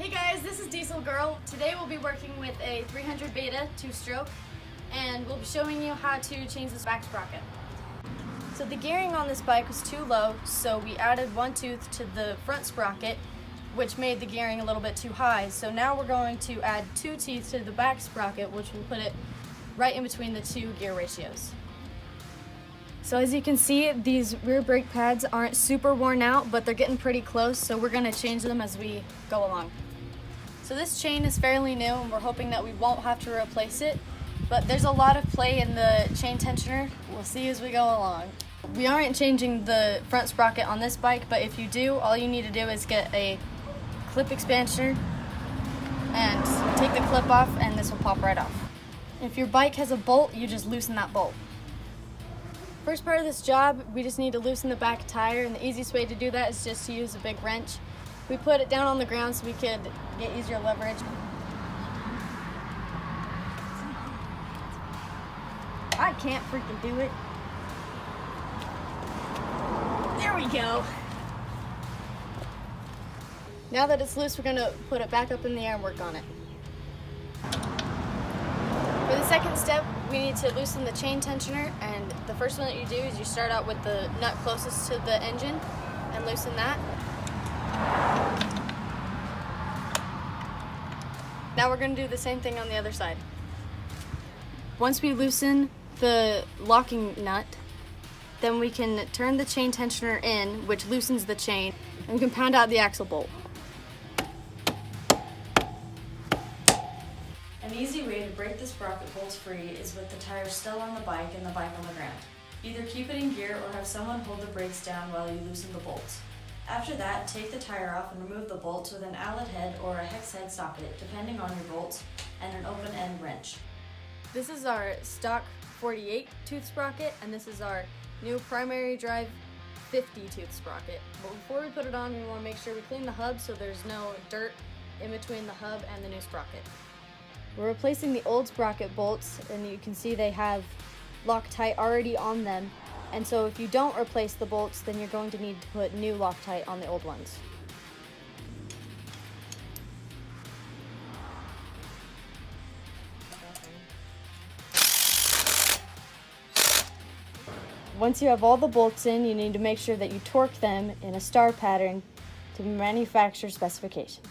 Hey guys, this is Diesel Girl. Today we'll be working with a 300 Beta 2-stroke and we'll be showing you how to change this back sprocket. So the gearing on this bike was too low, so we added one tooth to the front sprocket, which made the gearing a little bit too high. So now we're going to add two teeth to the back sprocket, which will put it right in between the two gear ratios. So as you can see, these rear brake pads aren't super worn out, but they're getting pretty close, so we're going to change them as we go along. So this chain is fairly new and we're hoping that we won't have to replace it, but there's a lot of play in the chain tensioner. We'll see as we go along. We aren't changing the front sprocket on this bike, but if you do, all you need to do is get a clip expander and take the clip off and this will pop right off. If your bike has a bolt, you just loosen that bolt. First part of this job, we just need to loosen the back tire, and the easiest way to do that is just to use a big wrench. We put it down on the ground so we could get easier leverage. I can't freaking do it. There we go. Now that it's loose, we're going to put it back up in the air and work on it. For the second step, we need to loosen the chain tensioner, and the first one that you do is you start out with the nut closest to the engine and loosen that. Now we're going to do the same thing on the other side. Once we loosen the locking nut, then we can turn the chain tensioner in, which loosens the chain, and we can pound out the axle bolt. An easy way to break the sprocket bolts free is with the tire still on the bike and the bike on the ground. Either keep it in gear or have someone hold the brakes down while you loosen the bolts. After that, take the tire off and remove the bolts with an Allen head or a hex head socket, depending on your bolts, and an open end wrench. This is our stock 48 tooth sprocket, and this is our new primary drive 50 tooth sprocket. But before we put it on, we want to make sure we clean the hub so there's no dirt in between the hub and the new sprocket. We're replacing the old sprocket bolts, and you can see they have Loctite already on them, and so if you don't replace the bolts, then you're going to need to put new Loctite on the old ones. Once you have all the bolts in, you need to make sure that you torque them in a star pattern to manufacturer specifications.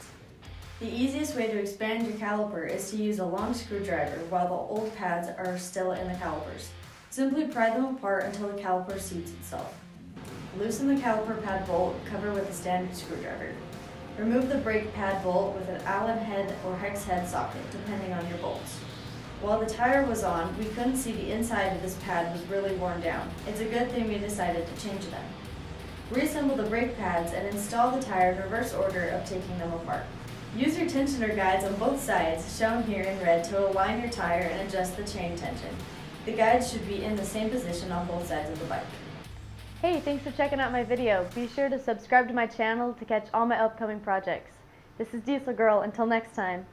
The easiest way to expand your caliper is to use a long screwdriver while the old pads are still in the calipers. Simply pry them apart until the caliper seats itself. Loosen the caliper pad bolt, cover with a standard screwdriver. Remove the brake pad bolt with an Allen head or hex head socket, depending on your bolts. While the tire was on, we couldn't see the inside of this pad was really worn down. It's a good thing we decided to change them. Reassemble the brake pads and install the tire in reverse order of taking them apart. Use your tensioner guides on both sides, shown here in red, to align your tire and adjust the chain tension. The guides should be in the same position on both sides of the bike. Hey, thanks for checking out my video. Be sure to subscribe to my channel to catch all my upcoming projects. This is Diesel Girl. Until next time.